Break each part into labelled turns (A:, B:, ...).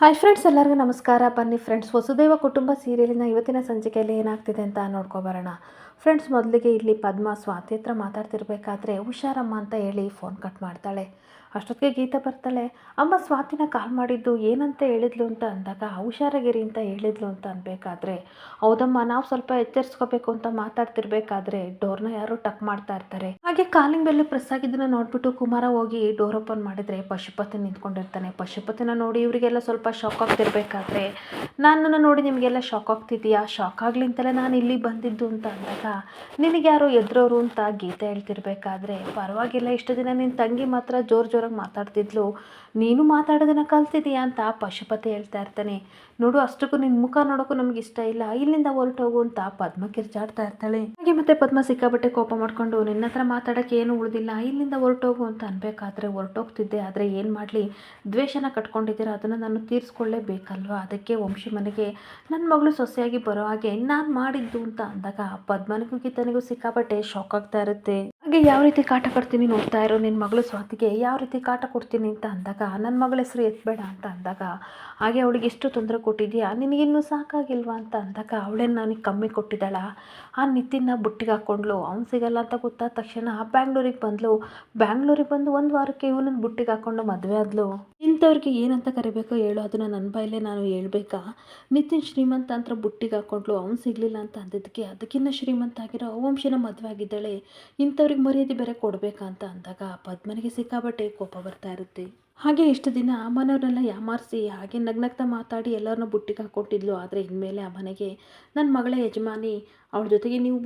A: Hi friends, ಎಲ್ಲರಿಗೂ ನಮಸ್ಕಾರ. ಬನ್ನಿ ಫ್ರೆಂಡ್ಸ್, ವಸುದೇವ ಕುಟುಂಬ ಸೀರಿಯಲಿನ ಇವತ್ತಿನ ಸಂಚಿಕೆಯಲ್ಲಿ ಏನಾಗ್ತಿದೆ ಅಂತ ನೋಡ್ಕೊಬರೋಣ. ಫ್ರೆಂಡ್ಸ್, ಮೊದಲಿಗೆ ಇಲ್ಲಿ ಪದ್ಮ ಸ್ವಾತಿ ಹತ್ರ ಮಾತಾಡ್ತಿರ್ಬೇಕಾದ್ರೆ ಹುಷಾರಮ್ಮ ಅಂತ ಹೇಳಿ ಫೋನ್ ಕಟ್ ಮಾಡ್ತಾಳೆ. ಅಷ್ಟೊತ್ತಿಗೆ ಗೀತಾ ಬರ್ತಾಳೆ. ಅಮ್ಮ ಸ್ವಾತಿನ ಕಾಲ್ ಮಾಡಿದ್ದು ಏನಂತ ಹೇಳಿದ್ಲು ಅಂತ ಅಂದಾಗ ಹುಷಾರಾಗಿರಿ ಅಂತ ಹೇಳಿದ್ಲು ಅಂತ ಅನ್ಬೇಕಾದ್ರೆ, ಹೌದಮ್ಮ ನಾವು ಸ್ವಲ್ಪ ಎಚ್ಚರಿಸ್ಕೋಬೇಕು ಅಂತ ಮಾತಾಡ್ತಿರ್ಬೇಕಾದ್ರೆ ಡೋರ್ನ ಯಾರೋ ಟಕ್ ಮಾಡ್ತಾ ಇರ್ತಾರೆ. ಹಾಗೆ ಕಾಲಿಂಗ್ ಬೆಲ್ಲು ಪ್ರೆಸ್ ಆಗಿದ್ದನ್ನ ನೋಡ್ಬಿಟ್ಟು ಕುಮಾರ ಹೋಗಿ ಡೋರ್ ಓಪನ್ ಮಾಡಿದ್ರೆ ಪಶುಪತಿ ನಿಂತ್ಕೊಂಡಿರ್ತಾನೆ. ಪಶುಪತಿನ ನೋಡಿ ಇವರಿಗೆಲ್ಲ ಸ್ವಲ್ಪ ಶಾಕ್ ಆಗ್ತಿರ್ಬೇಕಾದ್ರೆ, ನನ್ನನ್ನು ನೋಡಿ ನಿಮಗೆಲ್ಲ ಶಾಕ್ ಆಗ್ತಿದೆಯಾ? ಶಾಕ್ ಆಗಲಿ ಅಂತಲೇ ನಾನು ಇಲ್ಲಿ ಬಂದಿದ್ದು ಅಂತ ಅಂದಾಗ, ನಿನಗೆ ಯಾರು ಎದ್ರೋರು ಅಂತ ಗೀತೆ ಹೇಳ್ತಿರ್ಬೇಕಾದ್ರೆ, ಪರವಾಗಿಲ್ಲ, ಇಷ್ಟು ದಿನ ನಿನ್ನ ತಂಗಿ ಮಾತ್ರ ಜೋರಾಗಿ ಮಾತಾಡ್ತಿದ್ಲು, ನೀನು ಮಾತಾಡೋದನ್ನ ಕಲ್ತಿದೀಯಾ ಅಂತ ಪಶುಪತಿ ಹೇಳ್ತಾ ಇರ್ತಾನೆ. ನೋಡು, ಅಷ್ಟಕ್ಕೂ ನಿನ್ನ ಮುಖ ನೋಡೋಕ್ಕೂ ನಮ್ಗೆ ಇಷ್ಟ ಇಲ್ಲ, ಇಲ್ಲಿಂದ ಹೊರಟೋಗು ಅಂತ ಪದ್ಮ ಕಿರ್ಚಾಡ್ತಾ ಇರ್ತಾಳೆ. ಹಾಗೆ ಮತ್ತೆ ಪದ್ಮ ಸಿಕ್ಕಾಬಟ್ಟೆ ಕೋಪ ಮಾಡ್ಕೊಂಡು, ನಿನ್ನ ಹತ್ರ ಮಾತಾಡೋಕ್ಕೆ ಏನು ಉಳಿದಿಲ್ಲ, ಇಲ್ಲಿಂದ ಹೊರಟೋಗು ಅಂತ ಅನ್ಬೇಕಾದ್ರೆ ಹೊರಟೋಗ್ತಿದ್ದೆ, ಆದರೆ ಏನು ಮಾಡಲಿ, ದ್ವೇಷನ ಕಟ್ಕೊಂಡಿದ್ದೀರ, ಅದನ್ನು ನಾನು ತೀರಿಸ್ಕೊಳ್ಳೇಬೇಕಲ್ವಾ, ಅದಕ್ಕೆ ವಂಶಿ ಮನೆಗೆ ನನ್ನ ಮಗಳು ಸೊಸೆಯಾಗಿ ಬರೋ ಹಾಗೆ ನಾನು ಮಾಡಿದ್ದು ಅಂತ ಅಂದಾಗ ಪದ್ಮನಿಗೂ ಗೀತನಿಗೂ ಸಿಕ್ಕಾಬಟ್ಟೆ ಶಾಕ್ ಆಗ್ತಾ ಇರುತ್ತೆ. ಹಾಗೆ ಯಾವ ರೀತಿ ಕಾಟ ಕೊಡ್ತೀನಿ ನೋಡ್ತಾ ಇರೋ, ನಿನ್ನ ಮಗಳು ಸ್ವಾತಿಗೆ ಯಾವ ರೀತಿ ಕಾಟ ಕೊಡ್ತೀನಿ ಅಂತ ಅಂದಾಗ, ನನ್ನ ಮಗಳ ಹೆಸರು ಎತ್ತಬೇಡ ಅಂತ ಅಂದಾಗ, ಹಾಗೆ ಅವಳಿಗೆ ಎಷ್ಟು ತೊಂದರೆ ಕೊಟ್ಟಿದ್ಯಾ, ನಿನಗಿನ್ನೂ ಸಾಕಾಗಿಲ್ವಾ ಅಂತ ಅಂದಾಗ, ಅವಳೇನು ನನಗೆ ಕಮ್ಮಿ ಕೊಟ್ಟಿದ್ದಾಳ, ಆ ನಿತಿನ್ನ ಬುಟ್ಟಿಗೆ ಹಾಕ್ಕೊಂಡ್ಲು, ಅವ್ನು ಸಿಗಲ್ಲ ಅಂತ ಗೊತ್ತಾದ ತಕ್ಷಣ ಬ್ಯಾಂಗ್ಳೂರಿಗೆ ಬಂದಳು, ಬ್ಯಾಂಗ್ಳೂರಿಗೆ ಬಂದು ಒಂದು ವಾರಕ್ಕೆ ಇವನನ್ನು ಬುಟ್ಟಿಗೆ ಹಾಕ್ಕೊಂಡು ಮದುವೆ ಆದಳು. ಇಂಥವ್ರಿಗೆ ಏನಂತ ಕರಿಬೇಕೋ ಹೇಳು, ಅದನ್ನು ನನ್ನ ಬಾಯಲ್ಲೇ ನಾನು ಹೇಳ್ಬೇಕಾ? ನಿತಿನ್ ಶ್ರೀಮಂತ ಅಂತ ಬುಟ್ಟಿಗೆ ಹಾಕ್ಕೊಂಡ್ಲು, ಅವ್ನು ಸಿಗಲಿಲ್ಲ ಅಂತ ಅಂದಿದ್ದಕ್ಕೆ ಅದಕ್ಕಿಂತ ಶ್ರೀಮಂತ ಆಗಿರೋ ವಂಶಿನ ಮದುವೆ ಆಗಿದ್ದಾಳೆ, ಇಂಥವ್ರಿಗೆ ಮರ್ಯಾದೆ ಬೇರೆ ಕೊಡಬೇಕಾ ಅಂತ ಅಂದಾಗ ಪದ್ಮನಿಗೆ ಸಿಕ್ಕಾಬಟ್ಟೆ ಕೋಪ ಬರ್ತಾ ಇರುತ್ತೆ. ಹಾಗೆ ಇಷ್ಟು ದಿನ ಮನೆಯವ್ರನ್ನೆಲ್ಲ ಯಾಮಾರಿಸಿ ಹಾಗೆ ನಗ್ನಗ್ತಾ ಮಾತಾಡಿ ಎಲ್ಲರನ್ನೂ ಬುಟ್ಟಿಗೆ ಹಾಕ್ಕೊಟ್ಟಿದ್ಲು. ಆದರೆ ಇನ್ಮೇಲೆ ಆ ಮನೆಗೆ ನನ್ನ ಮಗಳೇ ಯಜಮಾನಿ, ಅವಳ ಜೊತೆಗೆ ನೀವು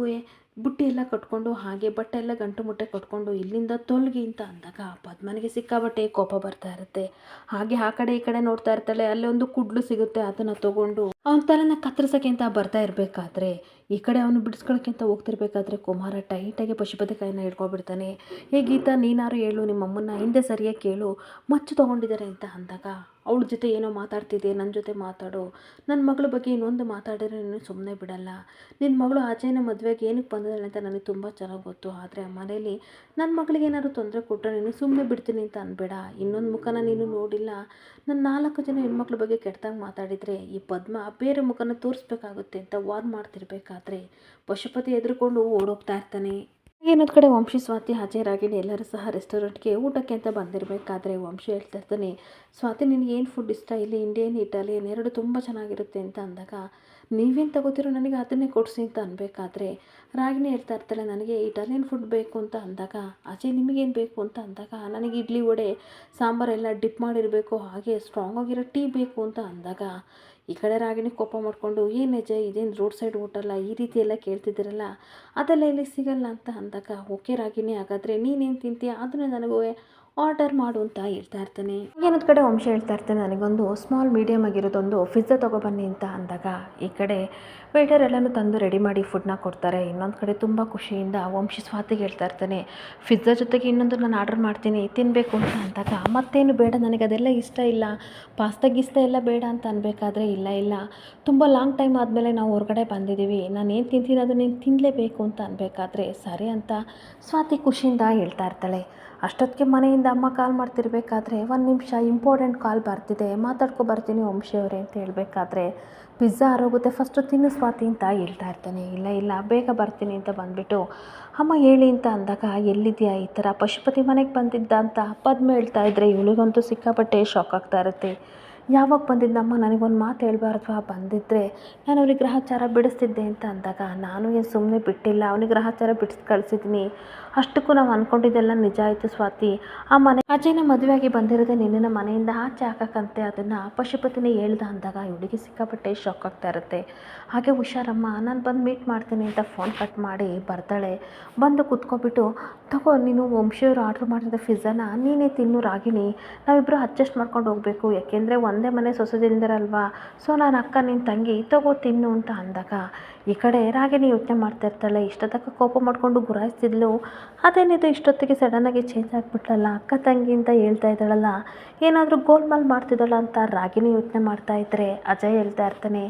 A: ಬುಟ್ಟಿ ಎಲ್ಲ ಕಟ್ಕೊಂಡು ಹಾಗೆ ಬಟ್ಟೆ ಎಲ್ಲ ಗಂಟು ಮುಟ್ಟೆ ಕಟ್ಕೊಂಡು ಇಲ್ಲಿಂದ ತೊಲಗಿ ಅಂತ ಅಂದಾಗ ಪದ್ಮನಿಗೆ ಸಿಕ್ಕಾಬಟ್ಟೆ ಕೋಪ ಬರ್ತಾ ಇರುತ್ತೆ. ಹಾಗೆ ಆ ಕಡೆ ಈ ಕಡೆ ನೋಡ್ತಾ ಇರ್ತಾಳೆ. ಅಲ್ಲಿ ಒಂದು ಕುಡ್ಲು ಸಿಗುತ್ತೆ, ಅದನ್ನು ತಗೊಂಡು ಅವನ ತಲೆನ ಕತ್ತರಿಸೋಕೆ ಅಂತ ಬರ್ತಾ ಇರಬೇಕಾದ್ರೆ, ಈ ಕಡೆ ಅವನು ಬಿಡಿಸ್ಕೊಳ್ಳೋಕೆ ಅಂತ ಹೋಗ್ತಿರ್ಬೇಕಾದ್ರೆ ಕುಮಾರ ಟೈಟಾಗಿ ಪಶುಪತಿ ಕೈನ ಹಿಡ್ಕೊಬಿಡ್ತಾನೆ. ಏ ಗೀತಾ, ನೀನಾರು ಹೇಳು, ನಿಮ್ಮ ಅಮ್ಮನ್ನ ಹಿಂದೆ ಸರಿಯಾಗಿ ಕೇಳು, ಮಚ್ಚು ತೊಗೊಂಡಿದ್ದಾರೆ ಅಂತ ಅಂದಾಗ, ಅವಳ ಜೊತೆ ಏನೋ ಮಾತಾಡ್ತಿದ್ದೆ, ನನ್ನ ಜೊತೆ ಮಾತಾಡು, ನನ್ನ ಮಗಳ ಬಗ್ಗೆ ಇನ್ನೊಂದು ಮಾತಾಡಿದ್ರೆ ನೀನು ಸುಮ್ಮನೆ ಬಿಡಲ್ಲ, ನಿನ್ನ ಮಗಳು ಆಚೆನ ಮದುವೆಗೆ ಏನಕ್ಕೆ ಬಂದಿದ್ದಾಳೆ ಅಂತ ನನಗೆ ತುಂಬ ಚೆನ್ನಾಗಿ ಗೊತ್ತು, ಆದರೆ ಆ ಮನೇಲಿ ನನ್ನ ಮಗಳಿಗೆ ಏನಾದ್ರು ತೊಂದರೆ ಕೊಟ್ಟರೆ ನೀನು ಸುಮ್ಮನೆ ಬಿಡ್ತೀನಿ ಅಂತ ಅನ್ಬೇಡ, ಇನ್ನೊಂದು ಮುಖನ ನೀನು ನೋಡಿಲ್ಲ, ನನ್ನ 4 ಜನ ಹೆಣ್ಮಕ್ಳ ಬಗ್ಗೆ ಕೆಟ್ಟದಾಗ ಮಾತಾಡಿದರೆ ಈ ಪದ್ಮ ಬೇರೆ ಮುಖನ ತೋರಿಸ್ಬೇಕಾಗುತ್ತೆ ಅಂತ ವಾರ್ನ್ ಮಾಡ್ತಿರ್ಬೇಕಾದ್ರೆ ಪಶುಪತಿ ಎದುರುಕೊಂಡು ಓಡೋಗ್ತಾ ಇರ್ತಾನೆ. ಏನೊಂದು ಕಡೆ ವಂಶಿ ಸ್ವಾತಿ ಹಾಜರಾಗಿನಿ ಎಲ್ಲರೂ ಸಹ ರೆಸ್ಟೋರೆಂಟ್ಗೆ ಊಟಕ್ಕೆ ಅಂತ ಬಂದಿರಬೇಕಾದ್ರೆ ವಂಶಿ ಹೇಳ್ತಾ ಇರ್ತಾನೆ, ಸ್ವಾತಿ ನಿನಗೆ ಏನು ಫುಡ್ ಇಷ್ಟ, ಇಲ್ಲಿ ಇಂಡಿಯನ್ ಇಟಾಲಿಯನ್ ಎರಡು ತುಂಬ ಚೆನ್ನಾಗಿರುತ್ತೆ ಅಂತ ಅಂದಾಗ, ನೀವೇನು ತಗೋತಿರೋ ನನಗೆ ಅದನ್ನೇ ಕೊಡಿಸಿ ಅಂತ ಅನ್ಬೇಕಾದ್ರೆ ರಾಗಿಣಿ ಹೇಳ್ತಾ ಇರ್ತಾಳೆ, ನನಗೆ ಇಟಾಲಿಯನ್ ಫುಡ್ ಬೇಕು ಅಂತ ಅಂದಾಗ, ಅಜಯ್ ನಿಮಗೇನು ಬೇಕು ಅಂತ ಅಂದಾಗ, ನನಗೆ ಇಡ್ಲಿ ವಡೆ ಸಾಂಬಾರೆಲ್ಲ ಡಿಪ್ ಮಾಡಿರಬೇಕು, ಹಾಗೆ ಸ್ಟ್ರಾಂಗ್ ಆಗಿರೋ ಟೀ ಬೇಕು ಅಂತ ಅಂದಾಗ, ಈ ಕಡೆ ರಾಗಿಣಿ ಕೋಪ ಮಾಡಿಕೊಂಡು, ಏನು ಅಜಯ್ ಇದೇನು ರೋಡ್ ಸೈಡ್ ಊಟಲ್ಲ, ಈ ರೀತಿ ಎಲ್ಲ ಕೇಳ್ತಿದ್ದೀರಲ್ಲ, ಅದೆಲ್ಲ ಇಲ್ಲಿ ಸಿಗಲ್ಲ ಅಂತ ಅಂದಾಗ, ಓಕೆ ರಾಗಿಣಿ, ಹಾಗಾದರೆ ನೀನೇನು ತಿಂತೀಯ ಅದನ್ನು ನನಗೂ ಆರ್ಡರ್ ಮಾಡು ಅಂತ ಹೇಳ್ತಾ ಇರ್ತಾನೆ. ಏನೊಂದು ಕಡೆ ವಂಶ ಹೇಳ್ತಾ ಇರ್ತಾನೆ, ನನಗೊಂದು ಸ್ಮಾಲ್ ಮೀಡಿಯಮ್ ಆಗಿರೋದೊಂದು ಪಿಜ್ಜಾ ತೊಗೊಬನ್ನಿ ಅಂತ ಅಂದಾಗ, ಈ ಕಡೆ ವೇಟರ್ ಎಲ್ಲನೂ ತಂದು ರೆಡಿ ಮಾಡಿ ಫುಡ್ನ ಕೊಡ್ತಾರೆ. ಇನ್ನೊಂದು ಕಡೆ ತುಂಬ ಖುಷಿಯಿಂದ ವಂಶಿ ಸ್ವಾತಿಗೆ ಹೇಳ್ತಾ ಇರ್ತಾನೆ, ಪಿಜ್ಜಾ ಜೊತೆಗೆ ಇನ್ನೊಂದು ನಾನು ಆರ್ಡರ್ ಮಾಡ್ತೀನಿ, ತಿನ್ನಬೇಕು ಅಂತ ಅಂದಾಗ, ಮತ್ತೇನು ಬೇಡ, ನನಗೆ ಅದೆಲ್ಲ ಇಷ್ಟ ಇಲ್ಲ, ಪಾಸ್ತಾ ಗೀಸ್ತಾ ಎಲ್ಲ ಬೇಡ ಅಂತ ಅನ್ಬೇಕಾದ್ರೆ, ಇಲ್ಲ ತುಂಬ ಲಾಂಗ್ ಟೈಮ್ ಆದಮೇಲೆ ನಾವು ಹೊರಗಡೆ ಬಂದಿದ್ದೀವಿ, ನಾನು ಏನು ತಿಂತೀನಿ ಅದು ನೀನು ತಿನ್ನಲೇಬೇಕು ಅಂತ ಅನ್ಬೇಕಾದ್ರೆ ಸರಿ ಅಂತ ಸ್ವಾತಿ ಖುಷಿಯಿಂದ ಹೇಳ್ತಾ ಇರ್ತಾಳೆ. ಅಷ್ಟೊತ್ತಿಗೆ ಮನೆಯಿಂದ ಅಮ್ಮ ಕಾಲ್ ಮಾಡ್ತಿರ್ಬೇಕಾದ್ರೆ, 1 ನಿಮಿಷ ಇಂಪಾರ್ಟೆಂಟ್ ಕಾಲ್ ಬರ್ತಿದೆ, ಮಾತಾಡ್ಕೊ ಬರ್ತೀನಿ ವಂಶಿ ಅವರೇ ಅಂತ ಹೇಳಬೇಕಾದ್ರೆ, ಪಿಜ್ಜಾ ಆರೋಗುತ್ತೆ, ಫಸ್ಟು ತಿನ್ನು ಸ್ವಾತಿ ಅಂತ ಹೇಳ್ತಾ ಇರ್ತಾನೆ. ಇಲ್ಲ ಬೇಗ ಬರ್ತೀನಿ ಅಂತ ಬಂದುಬಿಟ್ಟು, ಅಮ್ಮ ಹೇಳಿ ಅಂತ ಅಂದಾಗ, ಎಲ್ಲಿದೆಯಾ, ಈ ಥರ ಪಶುಪತಿ ಮನೆಗೆ ಬಂದಿದ್ದ ಅಂತ ಪದ್ಮ ಹೇಳ್ತಾ ಇದ್ದರೆ ಇವಳಿಗಂತೂ ಸಿಕ್ಕಾಪಟ್ಟೆ ಶಾಕ್ ಆಗ್ತಾ ಇರುತ್ತೆ. ಯಾವಾಗ ಬಂದಿದ್ದಮ್ಮ, ನನಗೊಂದು ಮಾತು ಹೇಳ್ಬಾರ್ದು, ಬಂದಿದ್ದರೆ ನಾನು ಅವ್ರಿಗೆ ಗ್ರಹಚಾರ ಬಿಡಿಸ್ತಿದ್ದೆ ಅಂತ ಅಂದಾಗ, ನಾನು ಏನು ಸುಮ್ಮನೆ ಬಿಟ್ಟಿಲ್ಲ, ಅವನಿಗೆ ಗ್ರಹಚಾರ ಬಿಡಿಸಿ ಕಳಿಸಿದ್ದೀನಿ, ಅಷ್ಟಕ್ಕೂ ನಾವು ಅಂದ್ಕೊಂಡಿದ್ದೆಲ್ಲ ನಿಜ ಆಯಿತು ಸ್ವಾತಿ, ಆ ಮನೆ ಅಜಯ್ನ ಮದುವೆಯಾಗಿ ಬಂದಿರೋದೇ ನಿನ್ನನ್ನು ಮನೆಯಿಂದ ಆಚೆ ಹಾಕಕ್ಕಂತೆ, ಅದನ್ನು ಪಶುಪತಿನೇ ಹೇಳ್ದ ಅಂದಾಗ ಇವಳಿಗೆ ಸಿಕ್ಕಾಪಟ್ಟೆ ಶಾಕ್ ಆಗ್ತಾ ಇರುತ್ತೆ. ಹಾಗೆ ಹುಷಾರಮ್ಮ, ನಾನು ಬಂದು ಮೀಟ್ ಮಾಡ್ತೀನಿ ಅಂತ ಫೋನ್ ಕಟ್ ಮಾಡಿ ಬರ್ತಾಳೆ. ಬಂದು ಕುತ್ಕೊಬಿಟ್ಟು, ತಗೋ ನೀನು ವಂಶಿಯವರು ಆರ್ಡ್ರ್ ಮಾಡಿದ ಪಿಜ್ಜಾನ ನೀನೇ ತಿನ್ನು ರಾಗಿಣಿ, ನಾವಿಬ್ಬರು ಅಡ್ಜಸ್ಟ್ ಮಾಡ್ಕೊಂಡು ಹೋಗಬೇಕು, ಯಾಕೆಂದರೆ ಒಂದೇ ಮನೆ ಸೊಸೆದಿಂದರಲ್ವಾ, ಸೊ ನಾನು ಅಕ್ಕ ನಿನ್ನ ತಂಗಿ, ತಗೋ ತಿನ್ನು ಅಂತ ಅಂದಾಗ, ಈ ಕಡೆ ರಾಗಿಣಿ ಯೋಚನೆ ಮಾಡ್ತಾ ಇರ್ತಾಳೆ. ಇಷ್ಟೊತ್ತಕ್ಕೆ ಕೋಪ ಮಾಡಿಕೊಂಡು ಗುರಾಯಿಸ್ತಿದ್ಲು, ಅದೇನಿದು ಇಷ್ಟೊತ್ತಿಗೆ ಸಡನ್ನಾಗಿ ಚೇಂಜ್ ಆಗಿಬಿಟ್ಲಲ್ಲ, ಅಕ್ಕ ತಂಗಿ ಅಂತ ಹೇಳ್ತಾ ಇದ್ದಾಳಲ್ಲ, ಏನಾದರೂ ಗೋಲ್ಮಾಲ್ ಮಾಡ್ತಿದ್ದಾಳ ಅಂತ ರಾಗಿಣಿ ಯೋಚನೆ ಮಾಡ್ತಾ ಇದ್ದರೆ ಅಜಯ್ ಹೇಳ್ತಾ ಇರ್ತಾನೆ,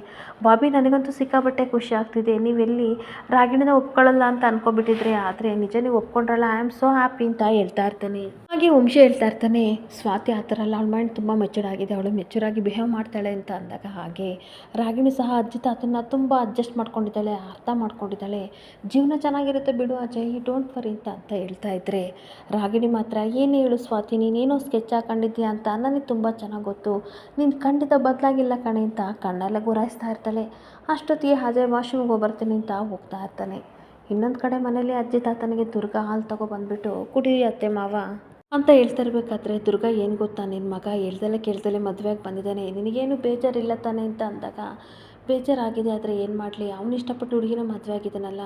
A: ಬಾಬಿ ನನಗಂತೂ ಸಿಕ್ಕಾಬಟ್ಟೆ ಖುಷಿ ಆಗ್ತಿದೆ, ನೀವೆಲ್ಲಿ ರಾಗಿಣಿನ ಒಪ್ಕೊಳ್ಳಲ್ಲ ಅಂತ ಅನ್ಕೊಬಿಟ್ಟಿದ್ರೆ, ಆದರೆ ನಿಜ ನೀವು ಒಪ್ಕೊಂಡ್ರಲ್ಲ, ಐ ಆಮ್ ಸೋ ಹ್ಯಾಪಿ ಅಂತ ಹೇಳ್ತಾ ಇರ್ತಾನೆ. ಹಾಗೆ ವಂಶಿ ಹೇಳ್ತಾ ಇರ್ತಾನೆ, ಸ್ವಾತಿ ಆ ಥರ ಅಲ್ಲ, ಅವಳ ಮೈಂಡ್ ತುಂಬ ಮೆಚೂರ್ ಆಗಿದೆ, ಅವಳು ಮೆಚೂರಾಗಿ ಬಿಹೇವ್ ಮಾಡ್ತಾಳೆ ಅಂತ ಅಂದಾಗ, ಹಾಗೆ ರಾಗಿಣಿ ಸಹ ಅಜ್ಜಿ ತಾತನ್ನ ತುಂಬ ಅಡ್ಜಸ್ಟ್ ಮಾಡ್ಕೊಂಡಿದ್ದಾಳೆ, ಅರ್ಥ ಮಾಡ್ಕೊಂಡಿದ್ದಾಳೆ, ಜೀವನ ಚೆನ್ನಾಗಿರುತ್ತೆ ಬಿಡು ಅಜಯ್, ಡೋಂಟ್ ವರಿ ಅಂತ ಹೇಳ್ತಾ ಇದ್ರೆ, ರಾಗಿಣಿ ಮಾತ್ರ ಏನು ಹೇಳು ಸ್ವಾತಿ, ನೀನೇನೋ ಸ್ಕೆಚ್ ಹಾಕೊಂಡಿದ್ದೀಯ ಅಂತ ನನಗೆ ತುಂಬ ಚೆನ್ನಾಗಿ ಗೊತ್ತು, ನೀನು ಖಂಡಿತ ಬದಲಾಗಿಲ್ಲ ಕಣೆ ಅಂತ ಕಣ್ಣೆಲ್ಲ ಗುರಾಯಿಸ್ತಾ ಇರ್ತಾಳೆ. ಅಷ್ಟೊತ್ತಿಗೆ ಅಜಯ್ ವಾಶ್ರೂಮ್ಗೆ ಹೋಗ್ಬರ್ತೀನಿ ಅಂತ ಹೋಗ್ತಾ ಇರ್ತಾನೆ. ಇನ್ನೊಂದು ಕಡೆ ಮನೇಲಿ ಅಜ್ಜಿ ತಾತನಿಗೆ ದುರ್ಗಾ ಹಾಲು ತೊಗೊಬಂದ್ಬಿಟ್ಟು ಕುಡೀರಿ ಅತ್ತೆ ಮಾವ ಅಂತ ಹೇಳ್ತಾ ಇರಬೇಕಾದ್ರೆ, ದುರ್ಗಾ ಏನು ಗೊತ್ತಾ, ನಿನ್ನ ಮಗ ಹೇಳ್ದಲ್ಲೇ ಕೇಳ್ದಲ್ಲೇ ಮದುವೆಯಾಗಿ ಬಂದಿದ್ದಾನೆ, ನಿನಗೇನು ಬೇಜಾರಿಲ್ಲ ತಾನೆ ಅಂತ ಅಂದಾಗ, ಬೇಜಾರಾಗಿದೆ, ಆದರೆ ಏನು ಮಾಡಲಿ, ಅವನು ಇಷ್ಟಪಟ್ಟು ಹುಡುಗಿನ ಮದುವೆ ಆಗಿದ್ದಾನಲ್ಲ,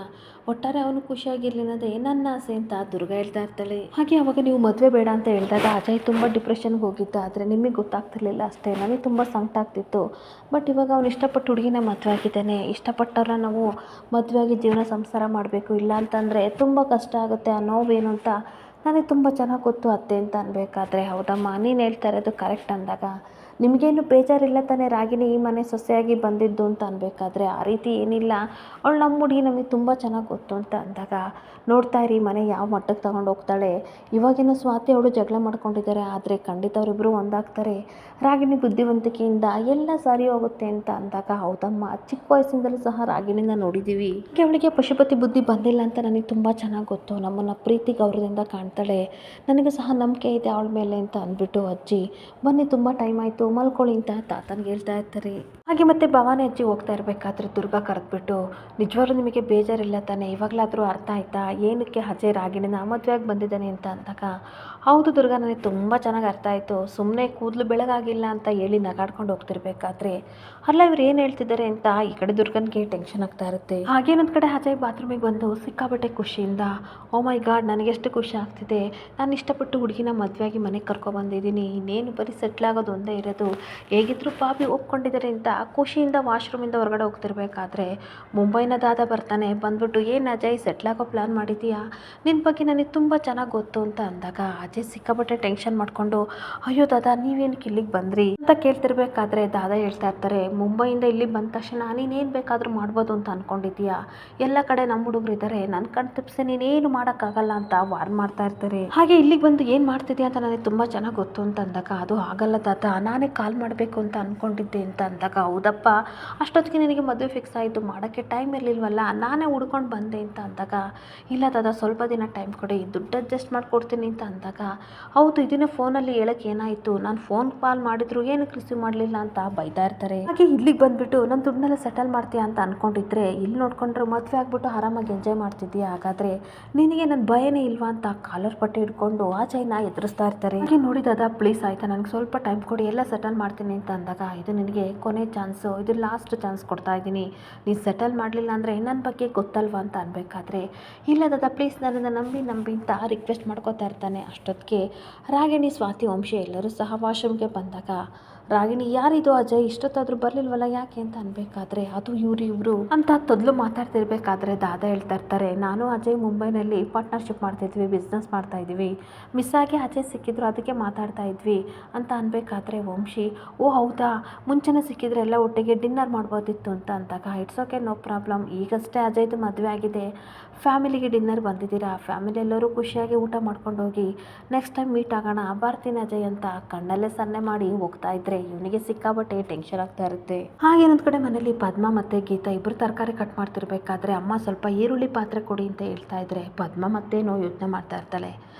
A: ಒಟ್ಟಾರೆ ಅವನು ಖುಷಿಯಾಗಿರಲಿ ಅನ್ನೋದೇ ನನ್ನ ಆಸೆ ಅಂತ ದುರ್ಗಾ ಹೇಳ್ತಾ ಇರ್ತಾಳೆ. ಹಾಗೆ ಅವಾಗ ನೀವು ಮದುವೆ ಬೇಡ ಅಂತ ಹೇಳಿದಾಗ ಅಜಯ್ ತುಂಬ ಡಿಪ್ರೆಷನ್ಗೆ ಹೋಗಿದ್ದ, ಆದರೆ ನಿಮಗೆ ಗೊತ್ತಾಗ್ತಿರ್ಲಿಲ್ಲ ಅಷ್ಟೇ, ನನಗೆ ತುಂಬ ಸಂಕಟ ಆಗ್ತಿತ್ತು. ಬಟ್ ಇವಾಗ ಅವನು ಇಷ್ಟಪಟ್ಟು ಹುಡುಗಿನ ಮದುವೆ ಆಗಿದ್ದಾನೆ, ಇಷ್ಟಪಟ್ಟವ್ರ ನಾವು ಮದುವೆಯಾಗಿ ಜೀವನ ಸಂಸಾರ ಮಾಡಬೇಕು, ಇಲ್ಲ ಅಂತಂದರೆ ತುಂಬ ಕಷ್ಟ ಆಗುತ್ತೆ, ಆ ನೋವೇನು ಅಂತ ನನಗೆ ತುಂಬ ಚೆನ್ನಾಗಿ ಗೊತ್ತು ಅತ್ತೆ ಅಂತ ಅನ್ಬೇಕಾದ್ರೆ, ಹೌದಮ್ಮ ನೀನು ಹೇಳ್ತಾ ಇರೋದು ಕರೆಕ್ಟ್ ಅಂದಾಗ, ನಿಮಗೇನು ಬೇಜಾರಿಲ್ಲ ತಾನೇ ರಾಗಿಣಿ ಈ ಮನೆ ಸೊಸೆಯಾಗಿ ಬಂದಿದ್ದು ಅಂತ ಅನ್ಬೇಕಾದ್ರೆ, ಆ ರೀತಿ ಏನಿಲ್ಲ, ಅವಳು ನಮ್ಮ ಹುಡುಗಿ ನಮಗೆ ತುಂಬ ಚೆನ್ನಾಗಿ ಗೊತ್ತು ಅಂತ ಅಂದಾಗ, ನೋಡ್ತಾ ಇರಿ ಮನೆ ಯಾವ ಮಟ್ಟಕ್ಕೆ ತಗೊಂಡು ಹೋಗ್ತಾಳೆ, ಇವಾಗಿನ ಸ್ವಾತಿ ಅವಳು ಜಗಳ ಮಾಡ್ಕೊಂಡಿದ್ದಾರೆ, ಆದರೆ ಖಂಡಿತ ಅವರಿಬ್ಬರು ಒಂದಾಗ್ತಾರೆ, ರಾಗಿಣಿ ಬುದ್ಧಿವಂತಿಕೆಯಿಂದ ಎಲ್ಲ ಸರಿ ಹೋಗುತ್ತೆ ಅಂತ ಅಂದಾಗ, ಹೌದಮ್ಮ ಚಿಕ್ಕ ವಯಸ್ಸಿಂದಲೂ ಸಹ ರಾಗಿಣಿನ ನೋಡಿದ್ದೀವಿ, ಅವಳಿಗೆ ಪಶುಪತಿ ಬುದ್ಧಿ ಬಂದಿಲ್ಲ ಅಂತ ನನಗೆ ತುಂಬ ಚೆನ್ನಾಗಿ ಗೊತ್ತು, ನಮ್ಮನ್ನು ಪ್ರೀತಿ ಗೌರವದಿಂದ ಕಾಣ್ತಾಳೆ, ನನಗೂ ಸಹ ನಂಬಿಕೆ ಇದೆ ಅವಳ ಮೇಲೆ ಅಂತ ಅಂದ್ಬಿಟ್ಟು, ಅಜ್ಜಿ ಬನ್ನಿ ತುಂಬ ಟೈಮ್ ಆಯಿತು ಮಲ್ಕೊಳ್ಳಿ ಅಂತ ತಾತನಿಗೆ ಹೇಳ್ತಾ ಇರ್ತಾರೆ. ಹಾಗೆ ಮತ್ತೆ ಭವಾನಿ ಅಜ್ಜಿ ಹೋಗ್ತಾ ಇರಬೇಕಾದ್ರೆ ದುರ್ಗಾ ಕರೆದ್ಬಿಟ್ಟು, ನಿಜವಾಗ್ಲೂ ನಿಮಗೆ ಬೇಜಾರಿಲ್ಲ ತಾನೆ, ಇವಾಗಲಾದರೂ ಅರ್ಥ ಆಯ್ತಾ ಏನಕ್ಕೆ ಅಜಯ್ ರಾಗಿಣಿನ ಮದುವೆಯಾಗಿ ಬಂದಿದ್ದಾನೆ ಅಂತ ಅಂದಾಗ, ಹೌದು ದುರ್ಗಾ ನನಗೆ ತುಂಬ ಚೆನ್ನಾಗಿ ಅರ್ಥ ಆಯಿತು, ಸುಮ್ಮನೆ ಕೂದಲು ಬೆಳಗಾಗಿಲ್ಲ ಅಂತ ಹೇಳಿ ನಗಾಡ್ಕೊಂಡು ಹೋಗ್ತಿರ್ಬೇಕಾದ್ರೆ, ಅಲ್ಲ ಇವ್ರು ಏನು ಹೇಳ್ತಿದ್ದಾರೆ ಅಂತ ಈ ಕಡೆ ದುರ್ಗನ್ಗೆ ಟೆನ್ಷನ್ ಆಗ್ತಾ ಇರುತ್ತೆ. ಹಾಗೇನೊಂದು ಕಡೆ ಅಜಯ್ ಬಾತ್ರೂಮಿಗೆ ಬಂದು ಸಿಕ್ಕಾಬಟ್ಟೆ ಖುಷಿಯಿಂದ, ಓ ಮೈ ಗಾಡ್ ನನಗೆಷ್ಟು ಖುಷಿ ಆಗ್ತಿದೆ, ನಾನು ಇಷ್ಟಪಟ್ಟು ಹುಡುಗಿನ ಮದುವೆಯಾಗಿ ಮನೆಗೆ ಕರ್ಕೊಬಂದಿದ್ದೀನಿ, ಇನ್ನೇನು ಬರೀ ಸೆಟ್ಲ್ ಆಗೋದು ಒಂದೇ ಇರೋದು, ಹೇಗಿದ್ರು ಬಾಬಿ ಒಪ್ಕೊಂಡಿದ್ದಾರೆ ಅಂತ ಖುಷಿಯಿಂದ ವಾಶ್ರೂಮಿಂದ ಹೊರಗಡೆ ಹೋಗ್ತಿರ್ಬೇಕಾದ್ರೆ, ಮುಂಬೈನ ದಾದ ಬರ್ತಾನೆ, ಬಂದ್ಬಿಟ್ಟು ಏನು ಅಜಯ್ ಸೆಟ್ಲ್ ಆಗೋ ಪ್ಲ್ಯಾನ್ ಮಾಡಿದ್ದೀಯಾ, ನಿನ್ನ ಬಗ್ಗೆ ನನಗೆ ತುಂಬ ಚೆನ್ನಾಗಿ ಗೊತ್ತು ಅಂತ ಅಂದಾಗ, ಅಜಯ್ ಸಿಕ್ಕಾಪಟ್ಟೆ ಟೆನ್ಷನ್ ಮಾಡಿಕೊಂಡು, ಅಯ್ಯೋ ದಾದಾ ನೀವೇನಕ್ಕೆ ಇಲ್ಲಿಗೆ ಬಂದ್ರಿ ಅಂತ ಕೇಳ್ತಿರ್ಬೇಕಾದ್ರೆ, ದಾದಾ ಹೇಳ್ತಾ ಇರ್ತಾರೆ, ಮುಂಬೈಯಿಂದ ಇಲ್ಲಿ ಬಂದ ತಕ್ಷಣ ನೀನೇನು ಬೇಕಾದರೂ ಮಾಡ್ಬೋದು ಅಂತ ಅಂದ್ಕೊಂಡಿದ್ದೀಯಾ, ಎಲ್ಲ ಕಡೆ ನಮ್ಮ ಹುಡುಗರು ಇದ್ದಾರೆ, ನನ್ನ ಕಣ್ ತಪ್ಪಿಸಿ ನೀನೇನು ಮಾಡೋಕ್ಕಾಗಲ್ಲ ಅಂತ ವಾರ್ನ್ ಮಾಡ್ತಾ ಇರ್ತಾರೆ. ಹಾಗೆ ಇಲ್ಲಿಗೆ ಬಂದು ಏನು ಮಾಡ್ತಿದ್ಯಾ ಅಂತ ನನಗೆ ತುಂಬ ಚೆನ್ನಾಗಿ ಗೊತ್ತು ಅಂತ ಅಂದಾಗ, ಅದು ಆಗಲ್ಲ ದಾದಾ ನಾನೇ ಕಾಲ್ ಮಾಡಬೇಕು ಅಂತ ಅಂದ್ಕೊಂಡಿದ್ದೆ ಅಂತ ಅಂದಾಗ, ಹೌದಪ್ಪ ಅಷ್ಟೊತ್ತಿಗೆ ನಿನಗೆ ಮದುವೆ ಫಿಕ್ಸ್ ಆಯಿತು, ಮಾಡೋಕ್ಕೆ ಟೈಮ್ ಇರಲಿಲ್ವಲ್ಲ, ನಾನೇ ಹುಡ್ಕೊಂಡು ಬಂದೆ ಅಂತ ಅಂದಾಗ, ಇಲ್ಲ ದಾದಾ ಸ್ವಲ್ಪ ದಿನ ಟೈಮ್ ಕೊಡಿ, ದುಡ್ಡು ಅಡ್ಜಸ್ಟ್ ಮಾಡಿಕೊಡ್ತೀನಿ ಅಂತ ಅಂದಾಗ, ಹೌದು ಇದನ್ನೇ ಫೋನಲ್ಲಿ ಹೇಳಕ್ಕೆ ಏನಾಯಿತು, ನಾನು ಫೋನ್ ಕಾಲ್ ಮಾಡಿದ್ರು ಏನಕ್ಕೆ ರಿಸೀವ್ ಮಾಡಲಿಲ್ಲ ಅಂತ ಬೈತಾ ಇರ್ತಾರೆ. ಹಾಗೆ ಇಲ್ಲಿಗೆ ಬಂದುಬಿಟ್ಟು ನನ್ನ ದುಡ್ಡನ್ನೆಲ್ಲ ಸೆಟಲ್ ಮಾಡ್ತೀಯಾ ಅಂತ ಅಂದ್ಕೊಂಡಿದ್ರೆ, ಇಲ್ಲಿ ನೋಡ್ಕೊಂಡ್ರೆ ಮದುವೆ ಆಗ್ಬಿಟ್ಟು ಆರಾಮಾಗಿ ಎಂಜಾಯ್ ಮಾಡ್ತಿದ್ದೀಯಾ, ಹಾಗಾದರೆ ನಿನಗೆ ನನ್ನ ಭಯನೇ ಇಲ್ವಾ ಅಂತ ಕಾಲರ್ ಪಟ್ಟಿ ಹಿಡ್ಕೊಂಡು ಅಜಯ್ನ ಎದುರಿಸ್ತಾ ಇರ್ತಾರೆ. ಹಾಗೆ ನೋಡಿ ದಾದಾ ಪ್ಲೀಸ್ ಆಯಿತಾ, ನನಗೆ ಸ್ವಲ್ಪ ಟೈಮ್ ಕೊಡಿ, ಎಲ್ಲ ಸೆಟಲ್ ಮಾಡ್ತೀನಿ ಅಂತ ಅಂದಾಗ, ಇದು ನಿನಗೆ ಕೊನೆ ಚಾನ್ಸು, ಇದು ಲಾಸ್ಟ್ ಚಾನ್ಸ್ ಕೊಡ್ತಾ ಇದ್ದೀನಿ, ನೀನು ಸೆಟಲ್ ಮಾಡಲಿಲ್ಲ ಅಂದರೆ ನನ್ನ ಬಗ್ಗೆ ಗೊತ್ತಲ್ವಾ ಅಂತ ಅನ್ಬೇಕಾದ್ರೆ, ಇಲ್ಲ ದಾದಾ ಪ್ಲೀಸ್ ನನ್ನನ್ನು ನಂಬಿ ಅಂತ ರಿಕ್ವೆಸ್ಟ್ ಮಾಡ್ಕೋತಾ ಇರ್ತಾನೆ. ಅಷ್ಟೊತ್ತಿಗೆ ರಾಗಿಣಿ ಸ್ವಾತಿ ವಂಶಿ ಎಲ್ಲರೂ ಸಹ ವಾಶ್ರೂಮ್ಗೆ ಬಂದಾಗ, ರಾಗಿಣಿ ಯಾರಿದು ಅಜಯ್ ಇಷ್ಟೊತ್ತಾದರೂ ಬರಲಿಲ್ವಲ್ಲ ಯಾಕೆ ಅಂತ ಅನ್ಬೇಕಾದ್ರೆ, ಅದು ಇವರು ಅಂತ ತೊದಲು ಮಾತಾಡ್ತಿರ್ಬೇಕಾದ್ರೆ ದಾದಾ ಹೇಳ್ತಾ ಇರ್ತಾರೆ, ನಾನು ಅಜಯ್ ಮುಂಬೈನಲ್ಲಿ ಪಾರ್ಟ್ನರ್ಶಿಪ್ ಮಾಡ್ತಾಯಿದ್ವಿ, ಬಿಸ್ನೆಸ್ ಮಾಡ್ತಾಯಿದ್ವಿ, ಮಿಸ್ ಆಗಿ ಅಜಯ್ ಸಿಕ್ಕಿದ್ರು ಅದಕ್ಕೆ ಮಾತಾಡ್ತಾ ಇದ್ವಿ ಅಂತ ಅನ್ಬೇಕಾದ್ರೆ, ವಂಶಿ ಓ ಹೌದಾ ಮುಂಚೆನೇ ಸಿಕ್ಕಿದ್ರೆ ಎಲ್ಲ ಒಟ್ಟಿಗೆ ಡಿನ್ನರ್ ಮಾಡ್ಬೋದಿತ್ತು ಅಂತ ಅಂದಾಗ, ಇಟ್ಸ್ ಓಕೆ ನೋ ಪ್ರಾಬ್ಲಮ್, ಈಗಷ್ಟೇ ಅಜಯ್ದು ಮದುವೆ ಆಗಿದೆ, ಫ್ಯಾಮಿಲಿಗೆ ಡಿನ್ನರ್ ಬಂದಿದ್ದೀರಾ, ಫ್ಯಾಮಿಲಿ ಎಲ್ಲರೂ ಖುಷಿಯಾಗಿ ಊಟ ಮಾಡ್ಕೊಂಡು ಹೋಗಿ ನೆಕ್ಸ್ಟ್ ಟೈಮ್ ಮೀಟ್ ಆಗೋಣ, ಬರ್ತೀನಿ ಅಜಯ್ ಅಂತ ಕಣ್ಣಲ್ಲೇ ಸನ್ನೆ ಮಾಡಿ ಹೋಗ್ತಾ ಇದ್ರೆ, ಇವನಿಗೆ ಸಿಕ್ಕಾಬಟ್ಟೆ ಟೆನ್ಷನ್ ಆಗ್ತಾ ಇರುತ್ತೆ. ಹಾಗೇನೊಂದು ಕಡೆ ಮನೇಲಿ ಪದ್ಮ ಮತ್ತು ಗೀತಾ ಇಬ್ಬರು ತರಕಾರಿ ಕಟ್ ಮಾಡ್ತಿರ್ಬೇಕಾದ್ರೆ, ಅಮ್ಮ ಸ್ವಲ್ಪ ಈರುಳ್ಳಿ ಪಾತ್ರೆ ಕೊಡಿ ಅಂತ ಹೇಳ್ತಾ ಇದ್ರೆ, ಪದ್ಮ ಮತ್ತೇನೋ ಯೋಚನೆ ಮಾಡ್ತಾ ಇರ್ತಾಳೆ.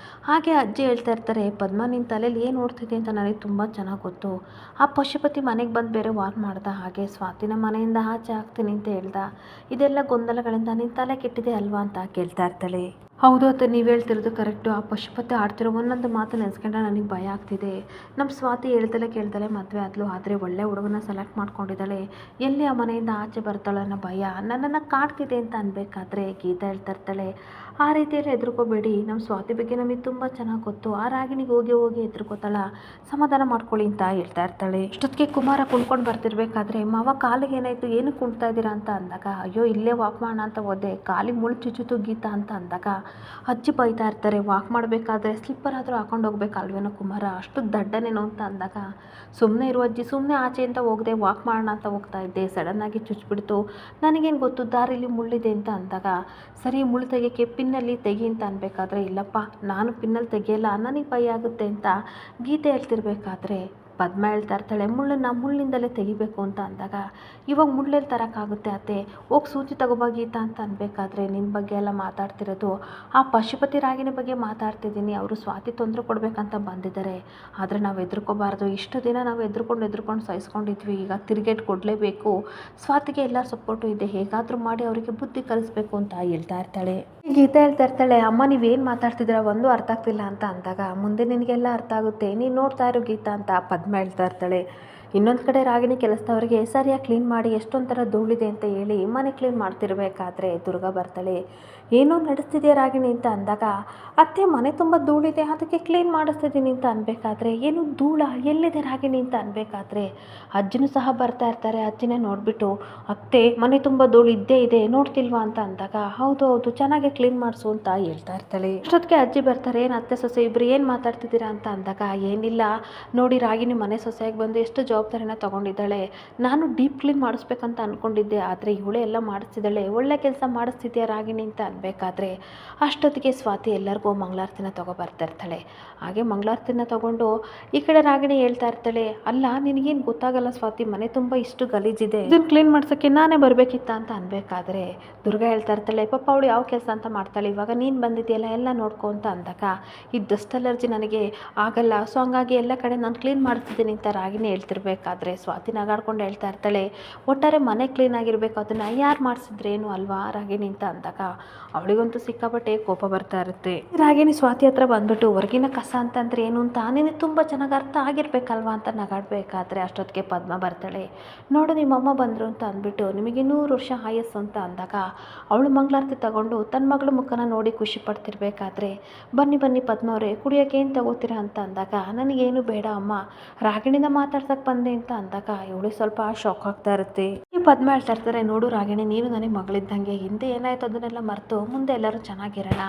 A: ಹಾಗೆ ಅಜ್ಜಿ ಹೇಳ್ತಾ ಇರ್ತಾರೆ, ಪದ್ಮ ನಿನ್ನ ತಲೆಯಲ್ಲಿ ಏನು ಓಡ್ತಿದೆ ಅಂತ ನನಗೆ ತುಂಬ ಚೆನ್ನಾಗಿ ಗೊತ್ತು, ಆ ಪಶುಪತಿ ಮನೆಗೆ ಬಂದು ಬೇರೆ ವಾರ್ ಮಾಡ್ದ, ಹಾಗೆ ಸ್ವಾತಿನ ಮನೆಯಿಂದ ಆಚೆ ಹಾಕ್ತೀನಿ ಅಂತ ಹೇಳ್ದ, ಇದೆಲ್ಲ ಗೊಂದಲಗಳಿಂದ ನಿನ್ನ ತಲೆ ಕೆಟ್ಟಿದೆ ಅಲ್ವಾ ಅಂತ ಕೇಳ್ತಾ ಇರ್ತಾಳೆ. ಹೌದು ಅತ್ತೆ ನೀವು ಹೇಳ್ತಿರೋದು ಕರೆಕ್ಟು, ಆ ಪಶುಪತಿ ಆಡ್ತಿರೋ ಒಂದೊಂದು ಮಾತು ನೆನೆಸ್ಕೊಂಡ್ರೆ ನನಗೆ ಭಯ ಆಗ್ತಿದೆ, ನಮ್ಮ ಸ್ವಾತಿ ಹೇಳ್ದಲೇ ಕೇಳ್ದಲೇ ಮದುವೆ ಆದಳು, ಆದರೆ ಒಳ್ಳೆ ಹುಡುಗನ ಸೆಲೆಕ್ಟ್ ಮಾಡ್ಕೊಂಡಿದ್ದಾಳೆ, ಎಲ್ಲಿ ಆ ಮನೆಯಿಂದ ಆಚೆ ಬರ್ತಾಳೆ ಅನ್ನೋ ಭಯ ನನ್ನನ್ನು ಕಾಡ್ತಿದೆ ಅಂತ ಅನ್ಬೇಕಾದ್ರೆ ಗೀತಾ ಹೇಳ್ತಾ ಇರ್ತಾಳೆ, ಆ ರೀತಿಯಲ್ಲಿ ಹೆದರ್ಕೋಬೇಡಿ, ನಮ್ಮ ಸ್ವಾತಿ ಬಗ್ಗೆ ನಮಗೆ ತುಂಬ ಚೆನ್ನಾಗಿ ಗೊತ್ತು, ಆ ರಾಗಿಣಿಗೆ ಹೋಗಿ ಹೆದರ್ಕೋತಾಳ, ಸಮಾಧಾನ ಮಾಡ್ಕೊಳ್ಳಿ ಅಂತ ಹೇಳ್ತಾ ಇರ್ತಾಳೆ. ಇಷ್ಟೊತ್ತಿಗೆ ಕುಮಾರ ಕುಣ್ಕೊಂಡು ಬರ್ತಿರ್ಬೇಕಾದ್ರೆ, ಮಾವ ಕಾಲಿಗೆ ಏನಾಯಿತು ಏನು ಕುಣ್ತಾ ಇದ್ದೀರಾ ಅಂತ ಅಂದಾಗ, ಅಯ್ಯೋ ಇಲ್ಲೇ ವಾಕ್ ಮಾಡೋಣ ಅಂತ ಹೋದೆ, ಕಾಲಿಗೆ ಮುಳ್ಳು ಚುಚ್ಚಿತು ಗೀತಾ ಅಂತ ಅಂದಾಗ, ಅಜ್ಜಿ ಬೈತಾ ಇರ್ತಾರೆ, ವಾಕ್ ಮಾಡಬೇಕಾದ್ರೆ ಸ್ಲಿಪ್ಪರ್ ಆದರೂ ಹಾಕೊಂಡು ಹೋಗ್ಬೇಕಲ್ವೇನೋ ಕುಮಾರ, ಅಷ್ಟು ದಡ್ಡನೇನೋ ಅಂತ ಅಂದಾಗ, ಸುಮ್ಮನೆ ಇರು ಅಜ್ಜಿ, ಸುಮ್ಮನೆ ಆಚೆಯಿಂದ ಹೋಗದೆ ವಾಕ್ ಮಾಡೋಣ ಅಂತ ಹೋಗ್ತಾ ಇದ್ದೆ, ಸಡನ್ನಾಗಿ ಚುಚ್ಚಿಬಿಡ್ತು, ನನಗೇನು ಗೊತ್ತು ದಾರಿಲಿ ಮುಳ್ಳಿದೆ ಅಂತ ಅಂದಾಗ, ಸರಿ ಮುಳ್ಳು ತೆಗಿಯೋಕ್ಕೆ ಪಿನ್ನಲ್ಲಿ ತೆಗಿ ಅಂತ ಅನ್ಬೇಕಾದ್ರೆ, ಇಲ್ಲಪ್ಪ ನಾನು ಪಿನ್ನಲ್ಲಿ ತೆಗಿಯಲ್ಲ, ನನಗೆ ಭಯ ಆಗುತ್ತೆ ಅಂತ ಗೀತೆ ಹೇಳ್ತಿರ್ಬೇಕಾದ್ರೆ ಪದ್ಮ ಹೇಳ್ತಾ ಇರ್ತಾಳೆ, ಮುಳ್ಳಿಂದಲೇ ತೆಗಿಬೇಕು ಅಂತ ಅಂದಾಗ, ಇವಾಗ ಮುಳ್ಳೆಲ್ಲಿ ತರೋಕ್ಕಾಗುತ್ತೆ ಅತ್ತೆ, ಹೋಗಿ ಸೂಜಿ ತಗೋಬಾ ಗೀತಾ ಅಂತ ಅನ್ಬೇಕಾದ್ರೆ, ನಿನ್ನ ಬಗ್ಗೆ ಎಲ್ಲ ಮಾತಾಡ್ತಿರೋದು ಆ ಪಶುಪತಿ ರಾಗಿಣಿ ಬಗ್ಗೆ ಮಾತಾಡ್ತಿದ್ದೀನಿ, ಅವರು ಸ್ವಾತಿ ತೊಂದರೆ ಕೊಡಬೇಕಂತ ಬಂದಿದ್ದಾರೆ, ಆದರೆ ನಾವು ಹೆದರ್ಕೋಬಾರ್ದು, ಇಷ್ಟು ದಿನ ನಾವು ಹೆದ್ರ್ಕೊಂಡು ಸಹಿಸ್ಕೊಂಡಿದ್ವಿ, ಈಗ ತಿರುಗೇಟ್ ಕೊಡಲೇಬೇಕು, ಸ್ವಾತಿಗೆ ಎಲ್ಲ ಸಪೋರ್ಟು ಇದೆ, ಹೇಗಾದರೂ ಮಾಡಿ ಅವರಿಗೆ ಬುದ್ಧಿ ಕಲಿಸ್ಬೇಕು ಅಂತ ಹೇಳ್ತಾ ಇರ್ತಾಳೆ. ಗೀತಾ ಹೇಳ್ತಾ ಇರ್ತಾಳೆ, ಅಮ್ಮ ನೀವೇನು ಮಾತಾಡ್ತಿದ್ದೀರಾ ಒಂದು ಅರ್ಥ ಆಗ್ತಿಲ್ಲ ಅಂತ ಅಂದಾಗ, ಮುಂದೆ ನಿನಗೆಲ್ಲ ಅರ್ಥ ಆಗುತ್ತೆ, ನೀನು ನೋಡ್ತಾ ಇರೋ ಗೀತಾ ಅಂತ ಪದ್ಮ ಹೇಳ್ತಾ ಇರ್ತಾಳೆ. ಇನ್ನೊಂದು ಕಡೆ ರಾಗಿಣಿ ಕೆಲಸದವರಿಗೆ ಸರಿಯಾಗಿ ಕ್ಲೀನ್ ಮಾಡಿ ಎಷ್ಟೊಂಥರ ಧೂಳಿದೆ ಅಂತ ಹೇಳಿ ಮನೆ ಕ್ಲೀನ್ ಮಾಡ್ತಿರ್ಬೇಕಾದ್ರೆ ದುರ್ಗಾ ಬರ್ತಾಳೆ. ಏನೋ ನಡೆಸ್ತಿದೆಯಾ ರಾಗಿಣಿ ಅಂತ ಅಂದಾಗ, ಅತ್ತೆ ಮನೆ ತುಂಬ ಧೂಳಿದೆ ಅದಕ್ಕೆ ಕ್ಲೀನ್ ಮಾಡಿಸ್ತಿದ್ದೀನಿ ಅಂತ ಅನ್ಬೇಕಾದ್ರೆ, ಏನು ಧೂಳ ಎಲ್ಲಿದೆ ರಾಗಿಣಿ ಅಂತ ಅನ್ಬೇಕಾದ್ರೆ ಅಜ್ಜಿನೂ ಸಹ ಬರ್ತಾ ಇರ್ತಾರೆ. ಅಜ್ಜಿನೇ ನೋಡಿಬಿಟ್ಟು, ಅತ್ತೆ ಮನೆ ತುಂಬ ಧೂಳು ಇದ್ದೇ ಇದೆ ನೋಡ್ತಿಲ್ವಾ ಅಂತ ಅಂದಾಗ, ಹೌದು ಚೆನ್ನಾಗಿ ಕ್ಲೀನ್ ಮಾಡಿಸು ಅಂತ ಹೇಳ್ತಾ ಇರ್ತಾಳೆ. ಅಷ್ಟೊತ್ತಿಗೆ ಅಜ್ಜಿ ಬರ್ತಾರೆ, ಏನು ಅತ್ತೆ ಸೊಸೆ ಇಬ್ಬರು ಏನು ಮಾತಾಡ್ತಿದ್ದೀರಾ ಅಂತ ಅಂದಾಗ, ಏನಿಲ್ಲ ನೋಡಿ ರಾಗಿಣಿ ಮನೆ ಸೊಸೆಯಾಗಿ ಬಂದು ಎಷ್ಟು ಜವಾಬ್ದಾರಿನ ತೊಗೊಂಡಿದ್ದಾಳೆ, ನಾನು ಡೀಪ್ ಕ್ಲೀನ್ ಮಾಡಿಸ್ಬೇಕಂತ ಅಂದ್ಕೊಂಡಿದ್ದೆ, ಆದರೆ ಇವಳೇ ಎಲ್ಲ ಮಾಡಿಸ್ತಿದ್ದಾಳೆ, ಒಳ್ಳೆ ಕೆಲಸ ಮಾಡಿಸ್ತಿದ್ಯಾ ರಾಗಿಣಿ ಅಂತ ಅನ್ಬೇಕಾದ್ರೆ ಅಷ್ಟೊತ್ತಿಗೆ ಸ್ವಾತಿ ಎಲ್ಲರಿಗೂ ಮಂಗಳಾರತಿನ ತೊಗೊಬರ್ತಾ ಇರ್ತಾಳೆ. ಹಾಗೆ ಮಂಗಳಾರತಿನ ತೊಗೊಂಡು ಈ ಕಡೆ ರಾಗಿಣಿ ಹೇಳ್ತಾ ಇರ್ತಾಳೆ, ಅಲ್ಲ ನಿನಗೇನು ಗೊತ್ತಾಗಲ್ಲ ಸ್ವಾತಿ, ಮನೆ ತುಂಬ ಇಷ್ಟು ಗಲೀಜಿದೆ, ಇದನ್ನು ಕ್ಲೀನ್ ಮಾಡ್ಸೋಕ್ಕೆ ನಾನೇ ಬರಬೇಕಿತ್ತ ಅಂತ ಅನ್ಬೇಕಾದ್ರೆ ದುರ್ಗಾ ಹೇಳ್ತಾ ಇರ್ತಾಳೆ, ಪಾಪ ಅವಳು ಯಾವ ಕೆಲಸ ಅಂತ ಮಾಡ್ತಾಳೆ, ಇವಾಗ ನೀನು ಬಂದಿದೆಯಲ್ಲ ಎಲ್ಲ ನೋಡ್ಕೊ ಅಂತ ಅಂದಾಗ, ಈ ಡಸ್ಟ್ ಅಲರ್ಜಿ ನನಗೆ ಆಗಲ್ಲ, ಸೊ ಹಂಗಾಗಿ ಎಲ್ಲ ಕಡೆ ನಾನು ಕ್ಲೀನ್ ಮಾಡ್ತಿದ್ದೀನಿ ಅಂತ ರಾಗಿಣಿ ಹೇಳ್ತಿರ್ಬೇಕಾದ್ರೆ ಸ್ವಾತಿ ನಗಾಡ್ಕೊಂಡು ಹೇಳ್ತಾ ಇರ್ತಾಳೆ, ಒಟ್ಟಾರೆ ಮನೆ ಕ್ಲೀನ್ ಆಗಿರಬೇಕು, ಅದನ್ನು ಯಾರು ಮಾಡಿಸಿದ್ರೇನು ಅಲ್ವಾ ರಾಗಿಣಿ ಅಂತ ಅಂದಾಗ ಅವಳಿಗಂತೂ ಸಿಕ್ಕಾಪಟ್ಟೆ ಕೋಪ ಬರ್ತಾ ಇರುತ್ತೆ. ರಾಗಿಣಿ ಸ್ವಾತಿ ಹತ್ರ ಬಂದ್ಬಿಟ್ಟು, ಹೊರಗಿನ ಕಸ ಅಂತಂದ್ರೆ ಏನು ಅಂತ ನಿನಗೆ ತುಂಬ ಚೆನ್ನಾಗಿ ಅರ್ಥ ಆಗಿರ್ಬೇಕಲ್ವಾ ಅಂತ ನಗಾಡಬೇಕಾದ್ರೆ ಅಷ್ಟೊತ್ತಿಗೆ ಪದ್ಮ ಬರ್ತಾಳೆ. ನೋಡು ನಿಮ್ಮಮ್ಮ ಬಂದರು ಅಂತ ಅಂದ್ಬಿಟ್ಟು ನಿಮಗೆ 100 ವರ್ಷ ಆಯಸ್ಸು ಅಂತ ಅಂದಾಗ ಅವಳು ಮಂಗಳಾರತಿ ತಗೊಂಡು ತನ್ನ ಮಗಳ ಮುಖನ ನೋಡಿ ಖುಷಿ ಪಡ್ತಿರ್ಬೇಕಾದ್ರೆ, ಬನ್ನಿ ಪದ್ಮ ಅವರೇ ಕುಡಿಯೋಕೆ ಏನು ತಗೋತೀರಾ ಅಂತ ಅಂದಾಗ, ನನಗೇನು ಬೇಡ ಅಮ್ಮ, ರಾಗಿಣಿನ ಮಾತಾಡ್ಸಕ್ಕೆ ಬಂದೆ ಅಂತ ಅಂದಾಗ ಇವಳು ಸ್ವಲ್ಪ ಶಾಕ್ ಆಗ್ತಾ ಇರುತ್ತೆ. ಈ ಪದ್ಮ ಹೇಳ್ತಾ ಇರ್ತಾರೆ, ನೋಡು ರಾಗಿಣಿ, ನೀನು ನನಗೆ ಮಗಳಿದ್ದಂಗೆ, ಹಿಂದೆ ಏನಾಯ್ತು ಅದನ್ನೆಲ್ಲ ಮರೆತು ಮುಂದೆ ಎಲ್ಲರೂ ಚೆನ್ನಾಗಿರೋಣ,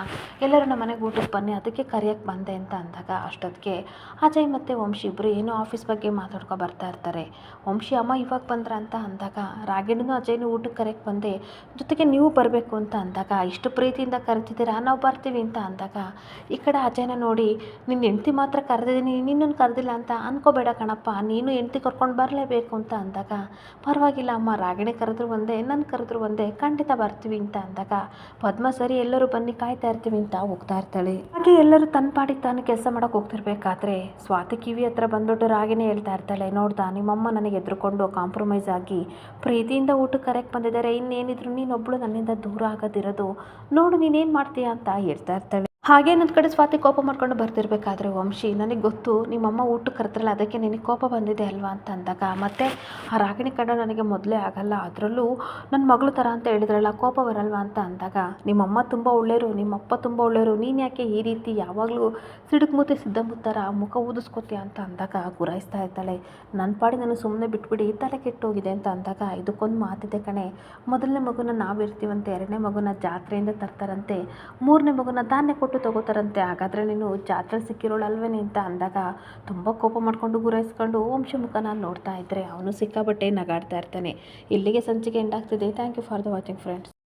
A: ಎಲ್ಲರೂ ನಮ್ಮ ಮನೆಗೆ ಊಟಕ್ಕೆ ಬನ್ನಿ, ಅದಕ್ಕೆ ಕರೆಯೋಕ್ಕೆ ಬಂದೆ ಅಂತ ಅಂದಾಗ ಅಷ್ಟೊತ್ತಿಗೆ ಅಜಯ್ ಮತ್ತು ವಂಶಿ ಇಬ್ಬರು ಏನೋ ಆಫೀಸ್ ಬಗ್ಗೆ ಮಾತಾಡ್ಕೊ ಬರ್ತಾ ಇರ್ತಾರೆ. ವಂಶಿ, ಅಮ್ಮ ಇವಾಗ ಬಂದ್ರ ಅಂತ ಅಂದಾಗ, ರಾಗಿಣಿನೂ ಅಜಯ್ನೂ ಊಟಕ್ಕೆ ಕರೆಯಕ್ಕೆ ಬಂದೆ, ಜೊತೆಗೆ ನೀವು ಬರಬೇಕು ಅಂತ ಅಂದಾಗ, ಇಷ್ಟು ಪ್ರೀತಿಯಿಂದ ಕರೆದಿದ್ದೀರಾ ನಾವು ಬರ್ತೀವಿ ಅಂತ ಅಂದಾಗ, ಈ ಕಡೆ ಅಜಯ್ನ ನೋಡಿ, ನಿನ್ನ ಹೆಂಡ್ತಿ ಮಾತ್ರ ಕರೆದಿದ್ದೀನಿ, ನಿನ್ನನ್ನು ಕರೆದಿಲ್ಲ ಅಂತ ಅನ್ಕೋಬೇಡ ಕಣಪ್ಪ, ನೀನು ಹೆಂಡ್ತಿ ಕರ್ಕೊಂಡು ಬರಲೇಬೇಕು ಅಂತ ಅಂದಾಗ, ಪರವಾಗಿಲ್ಲ ಅಮ್ಮ, ರಾಗಿಣಿ ಕರೆದ್ರು ಒಂದೇ, ನನ್ನ ಕರೆದ್ರು ಒಂದೇ, ಖಂಡಿತ ಬರ್ತೀವಿ ಅಂತ ಅಂದಾಗ ಪದ್ಮ, ಸರಿ ಎಲ್ಲರೂ ಬನ್ನಿ ಕಾಯ್ತಾ ಇರ್ತೀವಿ ಅಂತ ಹೋಗ್ತಾ ಇರ್ತಾಳೆ. ಹಾಗೆ ಎಲ್ಲರೂ ತನ್ನ ಪಾಡಿಗೆ ತಾನು ಕೆಲಸ ಮಾಡೋಕೆ ಹೋಗ್ತಿರ್ಬೇಕಾದ್ರೆ ಸ್ವಾತಿ ಕಿವಿ ಹತ್ರ ಬಂದ್ಬಿಟ್ಟು ರಾಗಿಣಿ ಹೇಳ್ತಾ ಇರ್ತಾಳೆ, ನೋಡ್ದಾ ನಿಮ್ಮಮ್ಮ ನನಗೆ ಎದ್ರುಕೊಂಡು ಕಾಂಪ್ರಮೈಸ್ ಆಗಿ ಪ್ರೀತಿಯಿಂದ ಊಟಕ್ಕೆ ಕರೆಕ್ಟ್ ಬಂದಿದ್ದಾರೆ, ಇನ್ನೇನಿದ್ರು ನೀನೊಬ್ಬಳು ನನ್ನಿಂದ ದೂರ ಆಗೋದಿರೋದು, ನೋಡು ನೀನೇನು ಮಾಡ್ತೀಯಾ ಅಂತ ಹೇಳ್ತಾ ಇರ್ತಾಳೆ. ಹಾಗೆ ನನ್ನ ಕಡೆ ಸ್ವಾತಿ ಕೋಪ ಮಾಡ್ಕೊಂಡು ಬರ್ತಿರ್ಬೇಕಾದ್ರೆ ವಂಶಿ, ನನಗೆ ಗೊತ್ತು ನಿಮ್ಮಮ್ಮ ಊಟಕ್ಕೆ ಕರೆದ್ರಲ್ಲ ಅದಕ್ಕೆ ನಿನಗೆ ಕೋಪ ಬಂದಿದೆ ಅಲ್ವಾ ಅಂತ ಅಂದಾಗ, ಮತ್ತು ಆ ರಾಗಿಣಿ ಕಂಡ ನನಗೆ ಮೊದಲೇ ಆಗಲ್ಲ, ಅದರಲ್ಲೂ ನನ್ನ ಮಗಳು ಥರ ಅಂತ ಹೇಳಿದ್ರಲ್ಲ ಕೋಪ ಬರಲ್ವಾ ಅಂತ ಅಂದಾಗ, ನಿಮ್ಮಮ್ಮ ತುಂಬ ಒಳ್ಳೆಯರು, ನಿಮ್ಮಪ್ಪ ತುಂಬ ಒಳ್ಳೆಯರು, ನೀನು ಯಾಕೆ ಈ ರೀತಿ ಯಾವಾಗಲೂ ಸಿಡುಕ್ಮೂತಿ ಸಿದ್ದಮುತ್ತರ ಮುಖ ಊದಿಸ್ಕೋತೀಯ ಅಂತ ಅಂದಾಗ ಗುರಾಯಿಸ್ತಾ ಇರ್ತಾಳೆ. ನನ್ನ ಪಾಡಿ ನಾನು ಸುಮ್ಮನೆ ಬಿಟ್ಬಿಡಿ, ತಲೆ ಕೆಟ್ಟೋಗಿದೆ ಅಂತ ಅಂದಾಗ, ಇದಕ್ಕೊಂದು ಮಾತಿದೆ ಕಣೆ, ಮೊದಲನೇ ಮಗುನ ನಾವಿರ್ತೀವಂತೆ, ಎರಡನೇ ಮಗುನ ಜಾತ್ರೆಯಿಂದ ತರ್ತಾರಂತೆ, ಮೂರನೇ ಮಗುನ ಧಾನ್ಯ ಕೊಟ್ಟು ತಗೋತಾರಂತೆ, ಹಾಗಾದರೆ ನೀನು ಜಾತ್ರೆ ಸಿಕ್ಕಿರೋಳಲ್ವೇನೆ ಅಂತ ಅಂದಾಗ ತುಂಬ ಕೋಪ ಮಾಡ್ಕೊಂಡು ಗುರಾಯಿಸ್ಕೊಂಡು ವಂಶ ಮುಖನ ನೋಡ್ತಾ ಇದ್ದರೆ ಅವನು ಸಿಕ್ಕಾಬಟ್ಟೆ ನಗಾಡ್ತಾ ಇರ್ತಾನೆ. ಇಲ್ಲಿಗೆ ಸಂಚಿಕೆ ಎಂಡ್ ಆಗ್ತಿದೆ. Thank you for the watching friends.